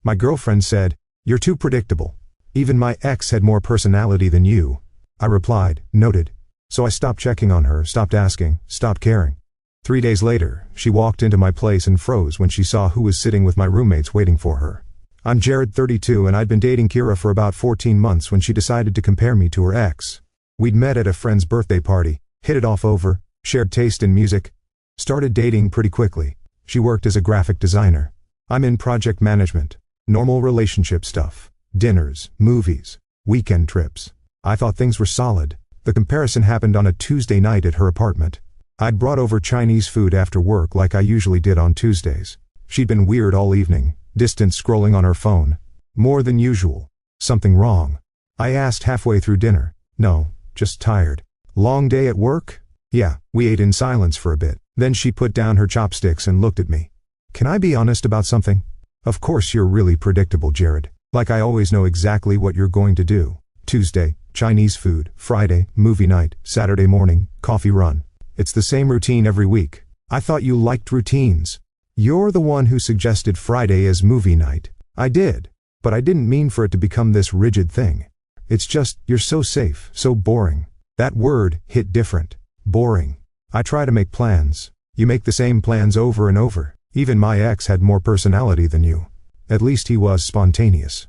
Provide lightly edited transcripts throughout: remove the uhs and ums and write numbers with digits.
My girlfriend said, "You're too predictable. Even my ex had more personality than you." I replied, "Noted." So I stopped checking on her, stopped asking, stopped caring. 3 days later, she walked into my place and froze when she saw who was sitting with my roommates waiting for her. I'm Jared, 32, and I'd been dating Kira for about 14 months when she decided to compare me to her ex. We'd met at a friend's birthday party, hit it off over, shared taste in music, started dating pretty quickly. She worked as a graphic designer. I'm in project management, normal relationship stuff, dinners, movies, weekend trips. I thought things were solid. The comparison happened on a Tuesday night at her apartment. I'd brought over Chinese food after work like I usually did on Tuesdays. She'd been weird all evening, distant scrolling on her phone. More than usual. Something wrong? I asked halfway through dinner. No, just tired. Long day at work? Yeah, we ate in silence for a bit. Then she put down her chopsticks and looked at me. Can I be honest about something? Of course you're really predictable, Jared. Like I always know exactly what you're going to do. Tuesday, Chinese food. Friday, movie night. Saturday morning, coffee run. It's the same routine every week. I thought you liked routines. You're the one who suggested Friday as movie night. I did. But I didn't mean for it to become this rigid thing. It's just, you're so safe, so boring. That word hit different. Boring. I try to make plans. You make the same plans over and over. Even my ex had more personality than you. At least he was spontaneous.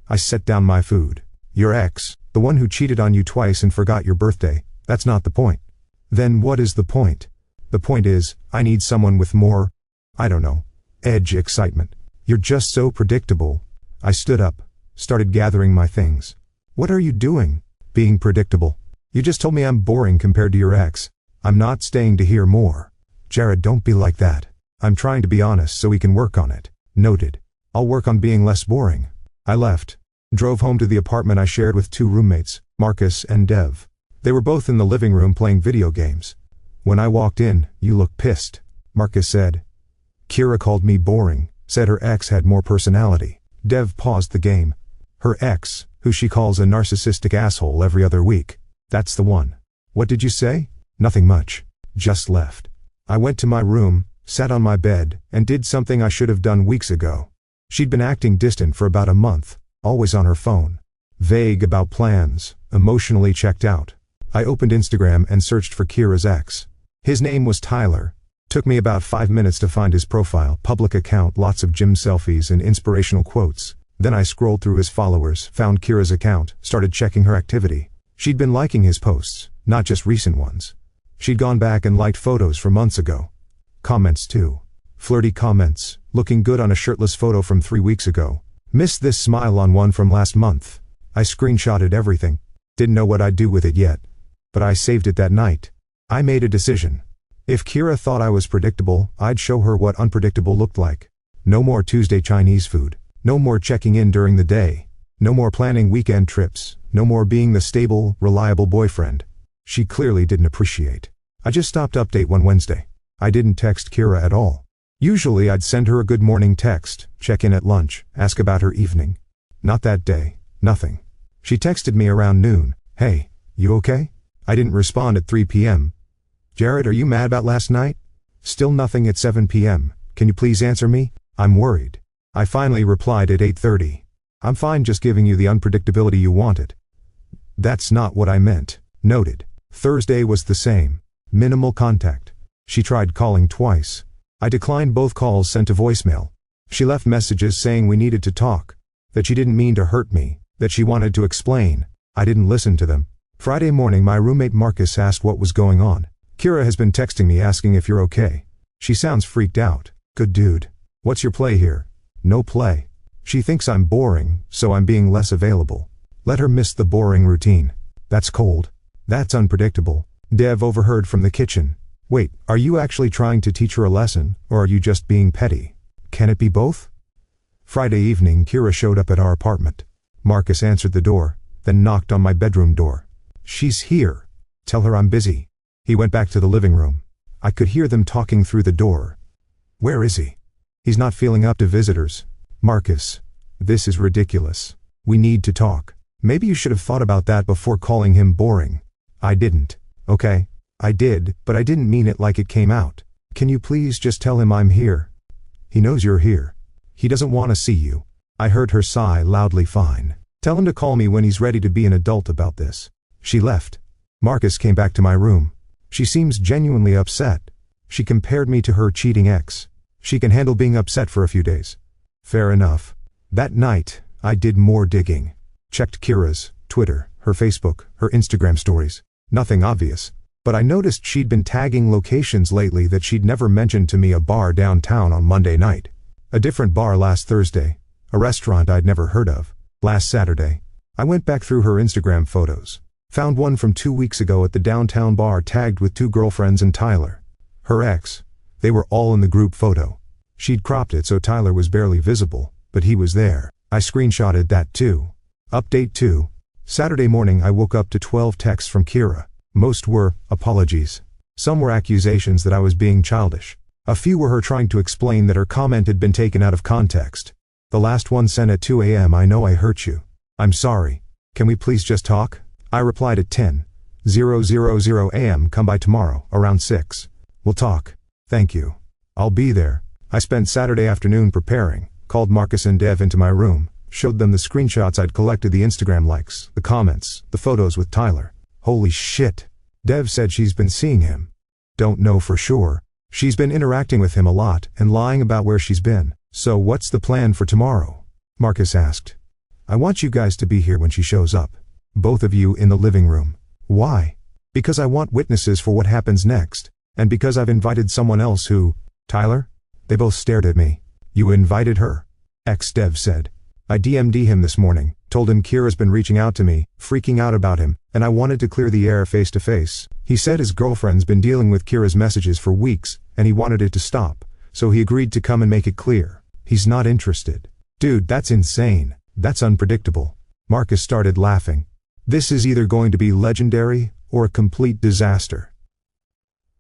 I set down my food. Your ex, the one who cheated on you twice and forgot your birthday, that's not the point. Then what is the point? The point is, I need someone with more, I don't know, edge, excitement. You're just so predictable. I stood up, started gathering my things. What are you doing? Being predictable. You just told me I'm boring compared to your ex. I'm not staying to hear more. Jared, don't be like that. I'm trying to be honest so we can work on it. Noted. I'll work on being less boring. I left. Drove home to the apartment I shared with 2 roommates, Marcus and Dev. They were both in the living room playing video games. When I walked in, "You look pissed," Marcus said. Kira called me boring, said her ex had more personality. Dev paused the game. Her ex, who she calls a narcissistic asshole every other week. That's the one. What did you say? Nothing much. Just left. I went to my room, sat on my bed, and did something I should have done weeks ago. She'd been acting distant for about a month, always on her phone. Vague about plans, emotionally checked out. I opened Instagram and searched for Kira's ex. His name was Tyler. Took me about 5 minutes to find his profile, public account, lots of gym selfies and inspirational quotes. Then I scrolled through his followers, found Kira's account, started checking her activity. She'd been liking his posts, not just recent ones. She'd gone back and liked photos from months ago. Comments too. Flirty comments, looking good on a shirtless photo from 3 weeks ago. Missed this smile on one from last month. I screenshotted everything. Didn't know what I'd do with it yet. But I saved it that night. I made a decision. If Kira thought I was predictable, I'd show her what unpredictable looked like. No more Tuesday Chinese food. No more checking in during the day. No more planning weekend trips. No more being the stable, reliable boyfriend. She clearly didn't appreciate. I just stopped update one Wednesday. I didn't text Kira at all. Usually I'd send her a good morning text, check in at lunch, ask about her evening. Not that day. Nothing. She texted me around noon. Hey, you okay? I didn't respond at 3 p.m. Jared, are you mad about last night? Still nothing at 7 p.m. Can you please answer me? I'm worried. I finally replied at 8:30. I'm fine, just giving you the unpredictability you wanted. That's not what I meant. Noted. Thursday was the same. Minimal contact. She tried calling twice. I declined both calls sent to voicemail. She left messages saying we needed to talk. That she didn't mean to hurt me. That she wanted to explain. I didn't listen to them. Friday morning my roommate Marcus asked what was going on. Kira has been texting me asking if you're okay. She sounds freaked out. Good dude. What's your play here? No play. She thinks I'm boring, so I'm being less available. Let her miss the boring routine. That's cold. That's unpredictable. Dev overheard from the kitchen. Wait, are you actually trying to teach her a lesson, or are you just being petty? Can it be both? Friday evening Kira showed up at our apartment. Marcus answered the door, then knocked on my bedroom door. She's here. Tell her I'm busy. He went back to the living room. I could hear them talking through the door. Where is he? He's not feeling up to visitors. Marcus, this is ridiculous. We need to talk. Maybe you should have thought about that before calling him boring. I didn't. Okay, I did, but I didn't mean it like it came out. Can you please just tell him I'm here? He knows you're here. He doesn't want to see you. I heard her sigh loudly. Fine. Tell him to call me when he's ready to be an adult about this. She left. Marcus came back to my room. She seems genuinely upset. She compared me to her cheating ex. She can handle being upset for a few days. Fair enough. That night, I did more digging. Checked Kira's Twitter, her Facebook, her Instagram stories. Nothing obvious. But I noticed she'd been tagging locations lately that she'd never mentioned to me. A bar downtown on Monday night. A different bar last Thursday. A restaurant I'd never heard of. Last Saturday. I went back through her Instagram photos. Found one from 2 weeks ago at the downtown bar tagged with 2 girlfriends and Tyler. Her ex. They were all in the group photo. She'd cropped it so Tyler was barely visible, but he was there. I screenshotted that too. Update 2. Saturday morning I woke up to 12 texts from Kira. Most were apologies. Some were accusations that I was being childish. A few were her trying to explain that her comment had been taken out of context. The last one sent at 2 a.m. I know I hurt you. I'm sorry. Can we please just talk? I replied at 10:000 a.m. Come by tomorrow, around 6. We'll talk. Thank you. I'll be there. I spent Saturday afternoon preparing, called Marcus and Dev into my room, showed them the screenshots I'd collected, the Instagram likes, the comments, the photos with Tyler. Holy shit. Dev said she's been seeing him. Don't know for sure. She's been interacting with him a lot and lying about where she's been. So what's the plan for tomorrow? Marcus asked. I want you guys to be here when she shows up. Both of you in the living room. Why? Because I want witnesses for what happens next. And because I've invited someone else who... Tyler? They both stared at me. You invited her? Dev said. I DM'd him this morning, told him Kira's been reaching out to me, freaking out about him, and I wanted to clear the air face to face. He said his girlfriend's been dealing with Kira's messages for weeks, and he wanted it to stop, so he agreed to come and make it clear. He's not interested. Dude, that's insane. That's unpredictable. Marcus started laughing. This is either going to be legendary, or a complete disaster.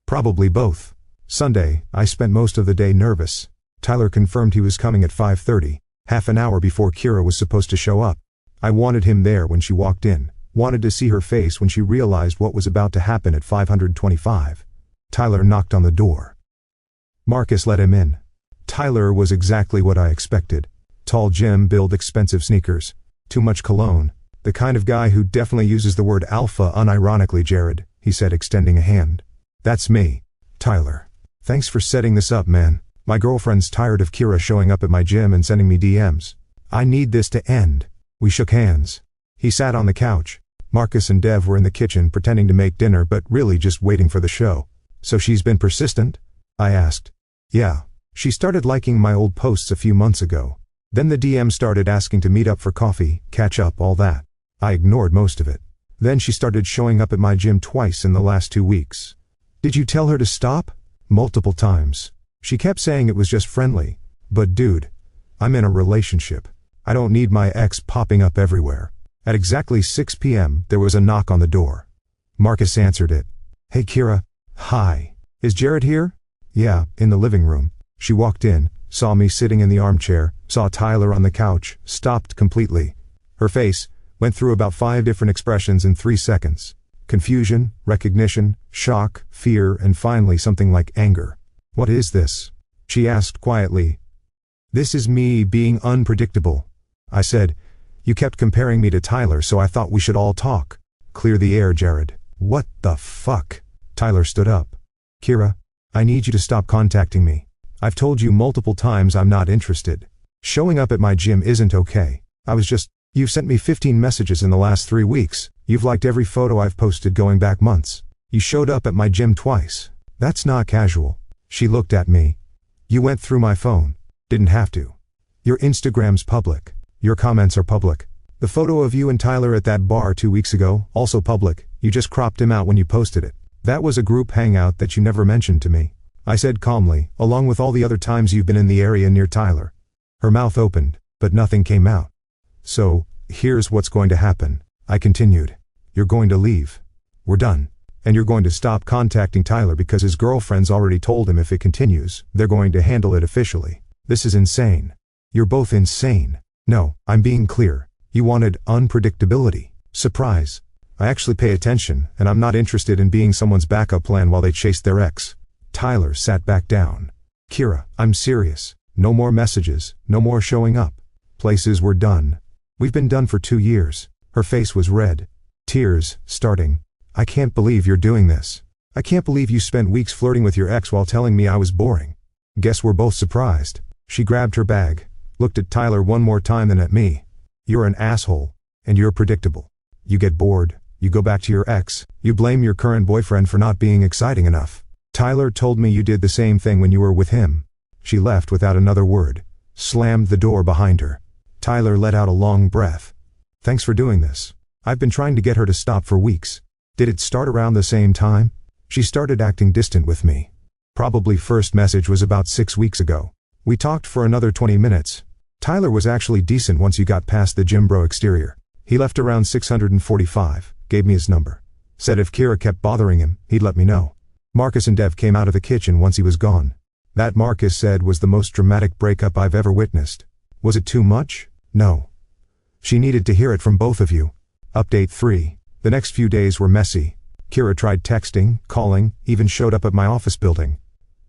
Probably both. Sunday, I spent most of the day nervous. Tyler confirmed he was coming at 5:30. Half an hour before Kira was supposed to show up. I wanted him there when she walked in, wanted to see her face when she realized what was about to happen at 525. Tyler knocked on the door. Marcus let him in. Tyler was exactly what I expected. Tall gym build, expensive sneakers. Too much cologne. The kind of guy who definitely uses the word alpha unironically. Jared, he said, extending a hand. That's me. Tyler. Thanks for setting this up, man. My girlfriend's tired of Kira showing up at my gym and sending me DMs. I need this to end. We shook hands. He sat on the couch. Marcus and Dev were in the kitchen pretending to make dinner but really just waiting for the show. So she's been persistent? I asked. Yeah. She started liking my old posts a few months ago. Then the DM started asking to meet up for coffee, catch up, all that. I ignored most of it. Then she started showing up at my gym twice in the last 2 weeks. Did you tell her to stop? Multiple times. She kept saying it was just friendly. But dude, I'm in a relationship. I don't need my ex popping up everywhere. At exactly 6 p.m., there was a knock on the door. Marcus answered it. Hey Kira. Hi. Is Jared here? Yeah, in the living room. She walked in, saw me sitting in the armchair, saw Tyler on the couch, stopped completely. Her face went through about 5 different expressions in 3 seconds. Confusion, recognition, shock, fear, and finally something like anger. What is this? She asked quietly. This is me being unpredictable. I said, you kept comparing me to Tyler, so I thought we should all talk. Clear the air, Jared. What the fuck? Tyler stood up. Kira, I need you to stop contacting me. I've told you multiple times I'm not interested. Showing up at my gym isn't okay. You've sent me 15 messages in the last 3 weeks. You've liked every photo I've posted going back months. You showed up at my gym twice. That's not casual. She looked at me. You went through my phone. Didn't have to. Your Instagram's public. Your comments are public. The photo of you and Tyler at that bar 2 weeks ago, also public. You just cropped him out when you posted it. That was a group hangout that you never mentioned to me. I said calmly, along with all the other times you've been in the area near Tyler. Her mouth opened, but nothing came out. So, here's what's going to happen. I continued. You're going to leave. We're done. And you're going to stop contacting Tyler because his girlfriend's already told him if it continues, they're going to handle it officially. This is insane. You're both insane. No, I'm being clear. You wanted unpredictability. Surprise. I actually pay attention, and I'm not interested in being someone's backup plan while they chase their ex. Tyler sat back down. Kira, I'm serious. No more messages, no more showing up. Places were done. We've been done for 2 years. Her face was red. Tears, starting. I can't believe you're doing this. I can't believe you spent weeks flirting with your ex while telling me I was boring. Guess we're both surprised. She grabbed her bag, looked at Tyler one more time then at me. You're an asshole. And you're predictable. You get bored. You go back to your ex. You blame your current boyfriend for not being exciting enough. Tyler told me you did the same thing when you were with him. She left without another word, slammed the door behind her. Tyler let out a long breath. Thanks for doing this. I've been trying to get her to stop for weeks. Did it start around the same time? She started acting distant with me. Probably first message was about 6 weeks ago. We talked for another 20 minutes. Tyler was actually decent once you got past the gym bro exterior. He left around 645, gave me his number. Said if Kira kept bothering him, he'd let me know. Marcus and Dev came out of the kitchen once he was gone. That, Marcus said, was the most dramatic breakup I've ever witnessed. Was it too much? No. She needed to hear it from both of you. Update 3. The next few days were messy. Kira tried texting, calling, even showed up at my office building.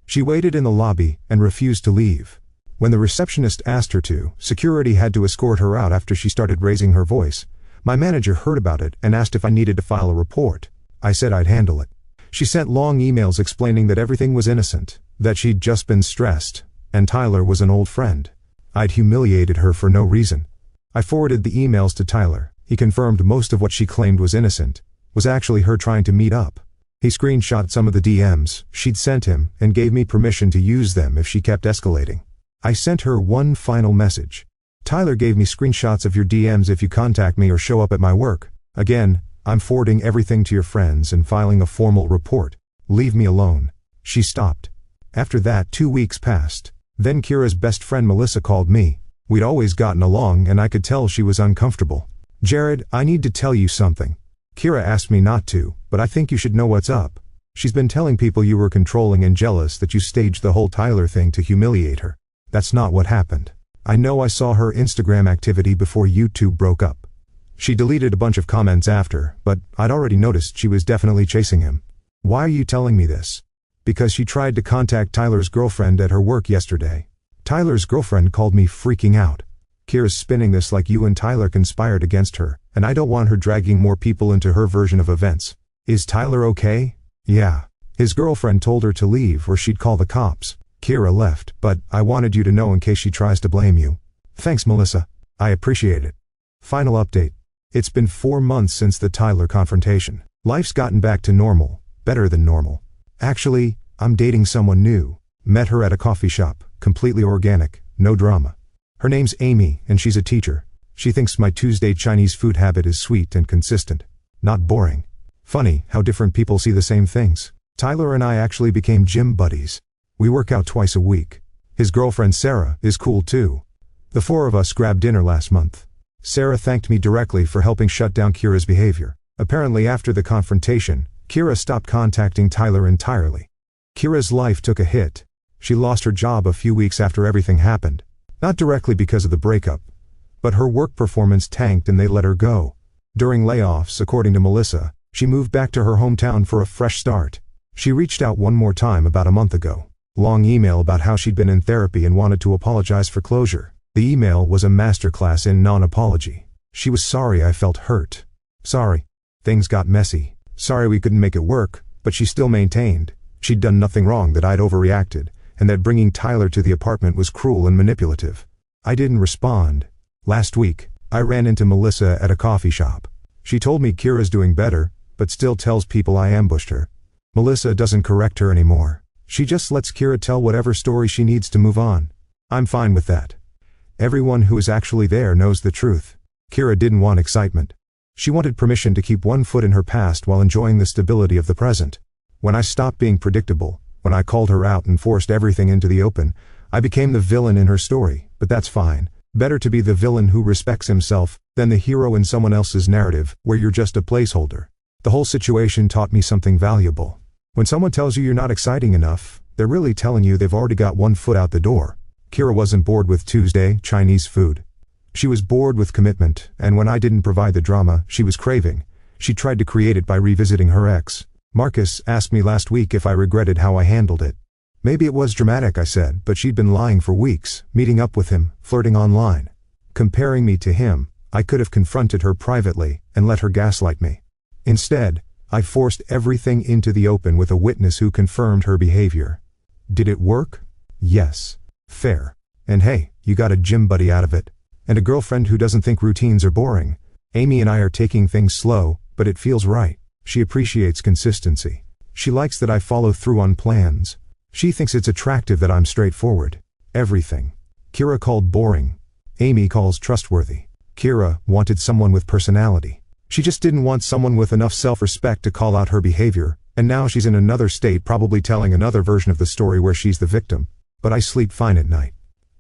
She waited in the lobby and refused to leave. When the receptionist asked her to, security had to escort her out after she started raising her voice. My manager heard about it and asked if I needed to file a report. I said I'd handle it. She sent long emails explaining that everything was innocent, that she'd just been stressed, and Tyler was an old friend. I'd humiliated her for no reason. I forwarded the emails to Tyler. He confirmed most of what she claimed was innocent was actually her trying to meet up. He screenshot some of the DMs she'd sent him and gave me permission to use them if she kept escalating. I sent her one final message. Tyler gave me screenshots of your DMs if you contact me or show up at my work. Again, I'm forwarding everything to your friends and filing a formal report. Leave me alone. She stopped. After that, 2 weeks passed. Then Kira's best friend Melissa called me. We'd always gotten along and I could tell she was uncomfortable. Jared, I need to tell you something. Kira asked me not to, but I think you should know what's up. She's been telling people you were controlling and jealous, that you staged the whole Tyler thing to humiliate her. That's not what happened. I know I saw her Instagram activity before you two broke up. She deleted a bunch of comments after, but I'd already noticed she was definitely chasing him. Why are you telling me this? Because she tried to contact Tyler's girlfriend at her work yesterday. Tyler's girlfriend called me freaking out. Kira's spinning this like you and Tyler conspired against her, and I don't want her dragging more people into her version of events. Is Tyler okay? Yeah. His girlfriend told her to leave or she'd call the cops. Kira left, but I wanted you to know in case she tries to blame you. Thanks, Melissa. I appreciate it. Final update. It's been 4 months since the Tyler confrontation. Life's gotten back to normal, better than normal. Actually, I'm dating someone new. Met her at a coffee shop, completely organic, no drama. Her name's Amy, and she's a teacher. She thinks my Tuesday Chinese food habit is sweet and consistent, not boring. Funny how different people see the same things. Tyler and I actually became gym buddies. We work out twice a week. His girlfriend Sarah is cool too. The 4 of us grabbed dinner last month. Sarah thanked me directly for helping shut down Kira's behavior. Apparently after the confrontation, Kira stopped contacting Tyler entirely. Kira's life took a hit. She lost her job a few weeks after everything happened. Not directly because of the breakup, but her work performance tanked and they let her go. During layoffs, according to Melissa, she moved back to her hometown for a fresh start. She reached out one more time about a month ago. Long email about how she'd been in therapy and wanted to apologize for closure. The email was a masterclass in non-apology. She was sorry I felt hurt. Sorry. Things got messy. Sorry we couldn't make it work, but she still maintained she'd done nothing wrong, that I'd overreacted, and that bringing Tyler to the apartment was cruel and manipulative. I didn't respond. Last week, I ran into Melissa at a coffee shop. She told me Kira's doing better, but still tells people I ambushed her. Melissa doesn't correct her anymore. She just lets Kira tell whatever story she needs to move on. I'm fine with that. Everyone who is actually there knows the truth. Kira didn't want excitement. She wanted permission to keep one foot in her past while enjoying the stability of the present. When I stopped being predictable, when I called her out and forced everything into the open, I became the villain in her story, but that's fine. Better to be the villain who respects himself than the hero in someone else's narrative where you're just a placeholder. The whole situation taught me something valuable. When someone tells you you're not exciting enough, they're really telling you they've already got one foot out the door. Kira wasn't bored with Tuesday Chinese food. She was bored with commitment, and when I didn't provide the drama she was craving, she tried to create it by revisiting her ex. Marcus asked me last week if I regretted how I handled it. Maybe it was dramatic, I said, but she'd been lying for weeks, meeting up with him, flirting online. Comparing me to him, I could have confronted her privately and let her gaslight me. Instead, I forced everything into the open with a witness who confirmed her behavior. Did it work? Yes. Fair. And hey, you got a gym buddy out of it. And a girlfriend who doesn't think routines are boring. Amy and I are taking things slow, but it feels right. She appreciates consistency. She likes that I follow through on plans. She thinks it's attractive that I'm straightforward. Everything. Kira called boring. Amy calls trustworthy. Kira wanted someone with personality. She just didn't want someone with enough self-respect to call out her behavior, and now she's in another state probably telling another version of the story where she's the victim. But I sleep fine at night.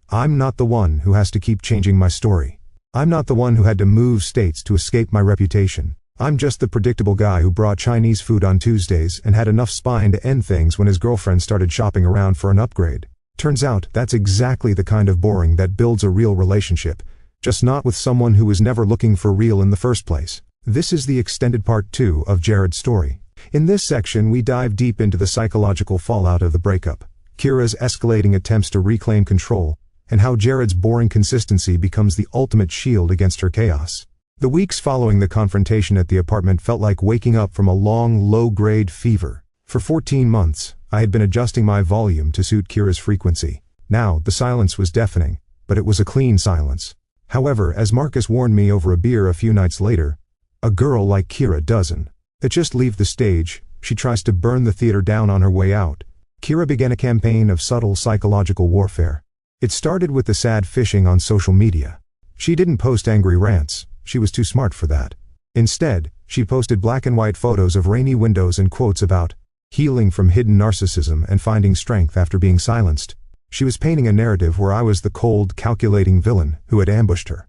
I'm not the one who has to keep changing my story. I'm not the one who had to move states to escape my reputation. I'm just the predictable guy who brought Chinese food on Tuesdays and had enough spine to end things when his girlfriend started shopping around for an upgrade. Turns out that's exactly the kind of boring that builds a real relationship, just not with someone who was never looking for real in the first place. This is the extended part 2 of Jared's story. In this section we dive deep into the psychological fallout of the breakup, Kira's escalating attempts to reclaim control, and how Jared's boring consistency becomes the ultimate shield against her chaos. The weeks following the confrontation at the apartment felt like waking up from a long, low-grade fever. For 14 months, I had been adjusting my volume to suit Kira's frequency. Now, the silence was deafening, but it was a clean silence. However, as Marcus warned me over a beer a few nights later, a girl like Kira doesn't just leave the stage, she tries to burn the theater down on her way out. Kira began a campaign of subtle psychological warfare. It started with the sad phishing on social media. She didn't post angry rants, she was too smart for that. Instead, she posted black and white photos of rainy windows and quotes about healing from hidden narcissism and finding strength after being silenced. She was painting a narrative where I was the cold, calculating villain who had ambushed her.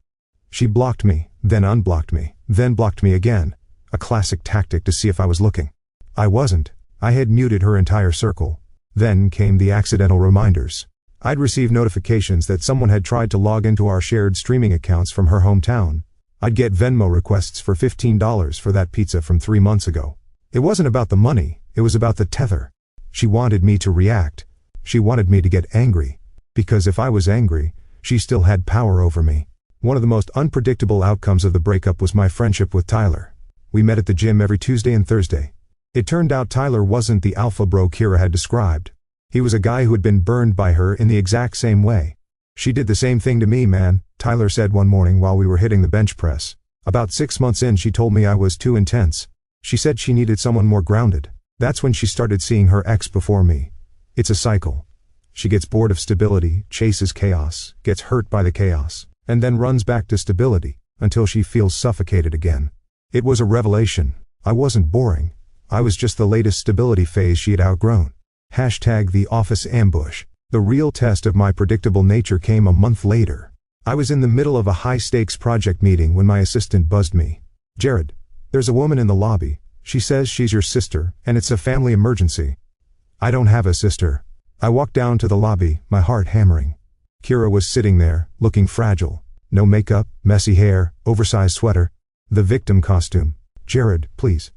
She blocked me, then unblocked me, then blocked me again, a classic tactic to see if I was looking. I wasn't. I had muted her entire circle. Then came the accidental reminders. I'd received notifications that someone had tried to log into our shared streaming accounts from her hometown. I'd get Venmo requests for $15 for that pizza from 3 months ago. It wasn't about the money, it was about the tether. She wanted me to react. She wanted me to get angry. Because if I was angry, she still had power over me. One of the most unpredictable outcomes of the breakup was my friendship with Tyler. We met at the gym every Tuesday and Thursday. It turned out Tyler wasn't the alpha bro Kira had described. He was a guy who had been burned by her in the exact same way. She did the same thing to me, man, Tyler said one morning while we were hitting the bench press. About 6 months in, she told me I was too intense. She said she needed someone more grounded. That's when she started seeing her ex before me. It's a cycle. She gets bored of stability, chases chaos, gets hurt by the chaos, and then runs back to stability until she feels suffocated again. It was a revelation. I wasn't boring. I was just the latest stability phase she had outgrown. #The office ambush. The real test of my predictable nature came a month later. I was in the middle of a high-stakes project meeting when my assistant buzzed me. "Jared, there's a woman in the lobby. She says she's your sister, and it's a family emergency." I don't have a sister. I walked down to the lobby, my heart hammering. Kira was sitting there, looking fragile. No makeup, messy hair, oversized sweater. The victim costume. "Jared, please."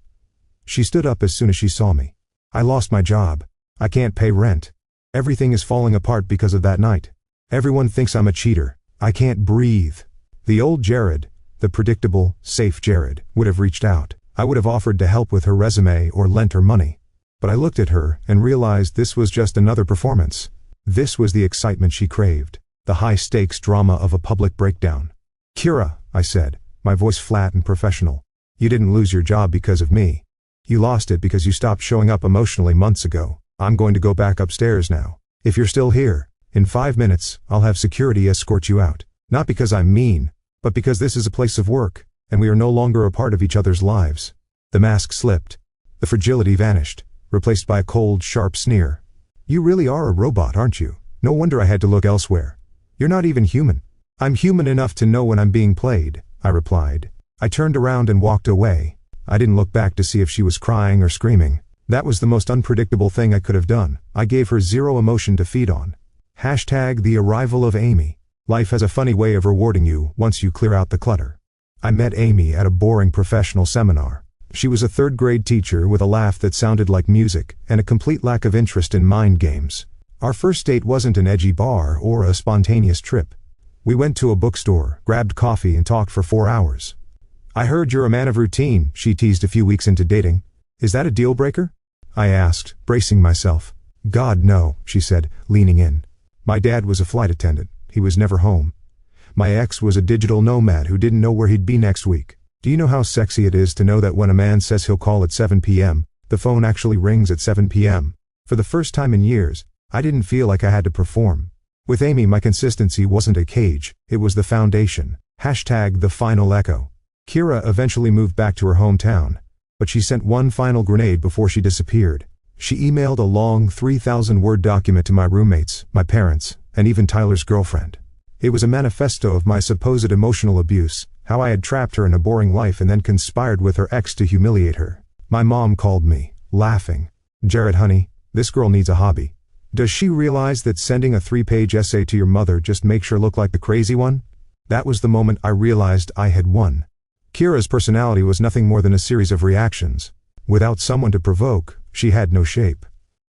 She stood up as soon as she saw me. "I lost my job. I can't pay rent. Everything is falling apart because of that night. Everyone thinks I'm a cheater. I can't breathe." The old Jared, the predictable, safe Jared, would have reached out. I would have offered to help with her resume or lent her money. But I looked at her and realized this was just another performance. This was the excitement she craved, the high-stakes drama of a public breakdown. "Kira," I said, my voice flat and professional, "you didn't lose your job because of me. You lost it because you stopped showing up emotionally months ago. I'm going to go back upstairs now. If you're still here, in 5 minutes, I'll have security escort you out. Not because I'm mean, but because this is a place of work, and we are no longer a part of each other's lives." The mask slipped. The fragility vanished, replaced by a cold, sharp sneer. "You really are a robot, aren't you? No wonder I had to look elsewhere. You're not even human." "I'm human enough to know when I'm being played," I replied. I turned around and walked away. I didn't look back to see if she was crying or screaming. That was the most unpredictable thing I could have done. I gave her zero emotion to feed on. #the arrival of Amy. Life has a funny way of rewarding you once you clear out the clutter. I met Amy at a boring professional seminar. She was a third-grade teacher with a laugh that sounded like music and a complete lack of interest in mind games. Our first date wasn't an edgy bar or a spontaneous trip. We went to a bookstore, grabbed coffee and talked for 4 hours. I heard you're a man of routine, she teased a few weeks into dating. Is that a deal breaker? I asked, bracing myself. God no, she said, leaning in. My dad was a flight attendant. He was never home. My ex was a digital nomad who didn't know where he'd be next week. Do you know how sexy it is to know that when a man says he'll call at 7 p.m., the phone actually rings at 7 p.m.? For the first time in years, I didn't feel like I had to perform. With Amy, my consistency wasn't a cage, it was the foundation. #the final echo. Kira eventually moved back to her hometown, but she sent one final grenade before she disappeared. She emailed a long 3,000-word document to my roommates, my parents, and even Tyler's girlfriend. It was a manifesto of my supposed emotional abuse, how I had trapped her in a boring life and then conspired with her ex to humiliate her. My mom called me, laughing. Jared honey, this girl needs a hobby. Does she realize that sending a 3-page essay to your mother just makes her look like the crazy one? That was the moment I realized I had won. Kira's personality was nothing more than a series of reactions. Without someone to provoke, she had no shape.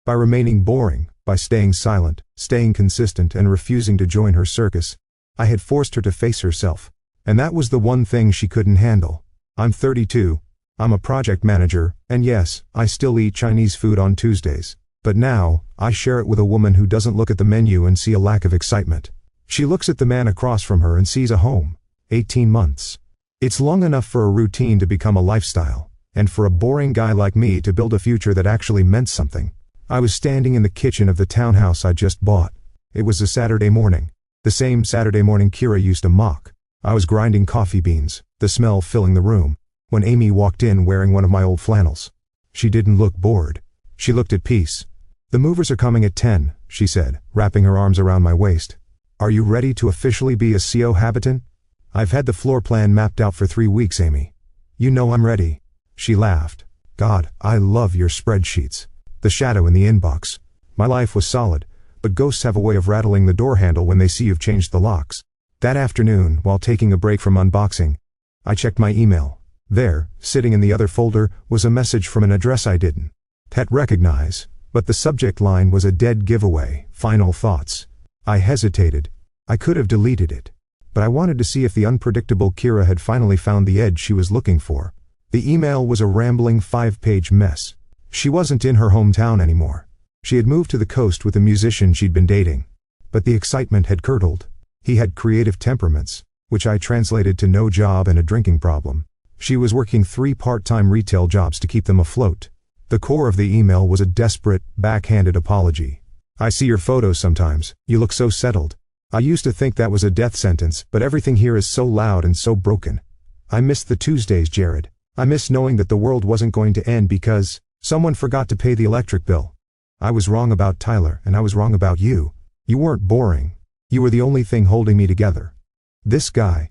By remaining boring, by staying silent, staying consistent and refusing to join her circus, I had forced her to face herself. And that was the one thing she couldn't handle. I'm 32, I'm a project manager, and yes, I still eat Chinese food on Tuesdays. But now, I share it with a woman who doesn't look at the menu and see a lack of excitement. She looks at the man across from her and sees a home. 18 months. It's long enough for a routine to become a lifestyle, and for a boring guy like me to build a future that actually meant something. I was standing in the kitchen of the townhouse I just bought. It was a Saturday morning. The same Saturday morning Kira used to mock. I was grinding coffee beans, the smell filling the room, when Amy walked in wearing one of my old flannels. She didn't look bored. She looked at peace. The movers are coming at 10, she said, wrapping her arms around my waist. Are you ready to officially be a cohabitant? I've had the floor plan mapped out for 3 weeks, Amy. You know I'm ready. She laughed. God, I love your spreadsheets. The shadow in the inbox. My life was solid, but ghosts have a way of rattling the door handle when they see you've changed the locks. That afternoon, while taking a break from unboxing, I checked my email. There, sitting in the other folder, was a message from an address I didn't recognize, but the subject line was a dead giveaway, final thoughts. I hesitated. I could have deleted it. But I wanted to see if the unpredictable Kira had finally found the edge she was looking for. The email was a rambling 5-page mess. She wasn't in her hometown anymore. She had moved to the coast with a musician she'd been dating. But the excitement had curdled. He had creative temperaments, which I translated to no job and a drinking problem. She was working 3 part-time retail jobs to keep them afloat. The core of the email was a desperate, backhanded apology. I see your photos sometimes, you look so settled. I used to think that was a death sentence, but everything here is so loud and so broken. I miss the Tuesdays, Jared. I miss knowing that the world wasn't going to end because someone forgot to pay the electric bill. I was wrong about Tyler, and I was wrong about you. You weren't boring. You were the only thing holding me together. This guy,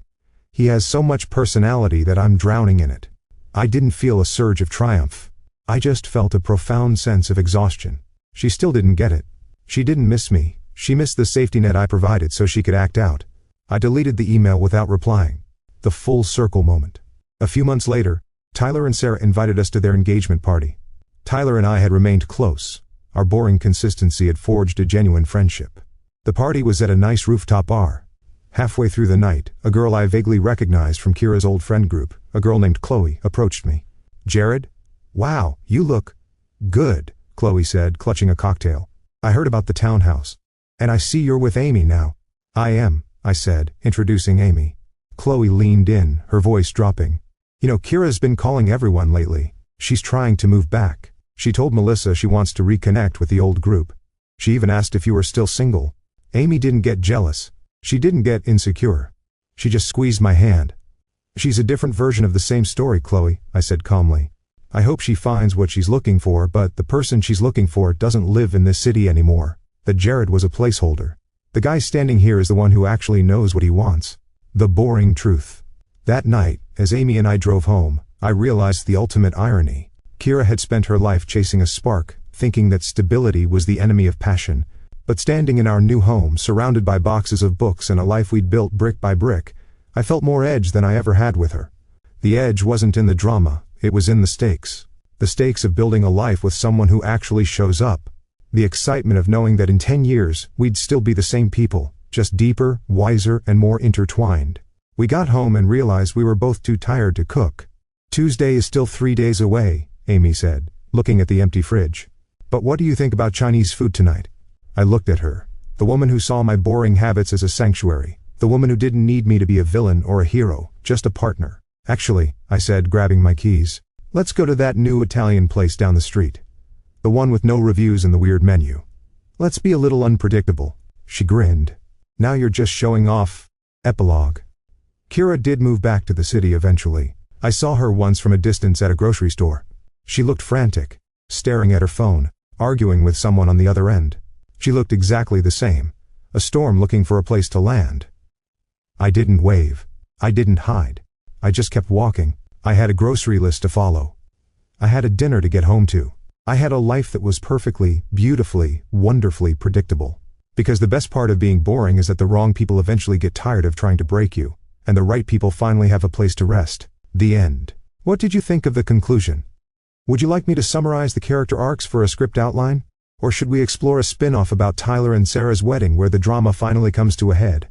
he has so much personality that I'm drowning in it. I didn't feel a surge of triumph. I just felt a profound sense of exhaustion. She still didn't get it. She didn't miss me. She missed the safety net I provided so she could act out. I deleted the email without replying. The full circle moment. A few months later, Tyler and Sarah invited us to their engagement party. Tyler and I had remained close. Our boring consistency had forged a genuine friendship. The party was at a nice rooftop bar. Halfway through the night, a girl I vaguely recognized from Kira's old friend group, a girl named Qley, approached me. Jared? Wow, you look good, Qley said, clutching a cocktail. I heard about the townhouse. And I see you're with Amy now. I am, I said, introducing Amy. Qley leaned in, her voice dropping. You know, Kira's been calling everyone lately. She's trying to move back. She told Melissa she wants to reconnect with the old group. She even asked if you were still single. Amy didn't get jealous. She didn't get insecure. She just squeezed my hand. She's a different version of the same story, Qley, I said calmly. I hope she finds what she's looking for, but the person she's looking for doesn't live in this city anymore. That Jared was a placeholder. The guy standing here is the one who actually knows what he wants. The boring truth. That night, as Amy and I drove home, I realized the ultimate irony. Kira had spent her life chasing a spark, thinking that stability was the enemy of passion. But standing in our new home, surrounded by boxes of books and a life we'd built brick by brick, I felt more edge than I ever had with her. The edge wasn't in the drama, it was in the stakes. The stakes of building a life with someone who actually shows up. The excitement of knowing that in 10 years, we'd still be the same people, just deeper, wiser, and more intertwined. We got home and realized we were both too tired to cook. Tuesday is still 3 days away, Amy said, looking at the empty fridge. But what do you think about Chinese food tonight? I looked at her. The woman who saw my boring habits as a sanctuary. The woman who didn't need me to be a villain or a hero, just a partner. Actually, I said, grabbing my keys. Let's go to that new Italian place down the street. The one with no reviews and the weird menu. Let's be a little unpredictable. She grinned. Now you're just showing off. Epilogue. Kira did move back to the city eventually. I saw her once from a distance at a grocery store. She looked frantic, staring at her phone, arguing with someone on the other end. She looked exactly the same. A storm looking for a place to land. I didn't wave. I didn't hide. I just kept walking. I had a grocery list to follow. I had a dinner to get home to. I had a life that was perfectly, beautifully, wonderfully predictable. Because the best part of being boring is that the wrong people eventually get tired of trying to break you, and the right people finally have a place to rest. The end. What did you think of the conclusion? Would you like me to summarize the character arcs for a script outline? Or should we explore a spin-off about Tyler and Sarah's wedding where the drama finally comes to a head?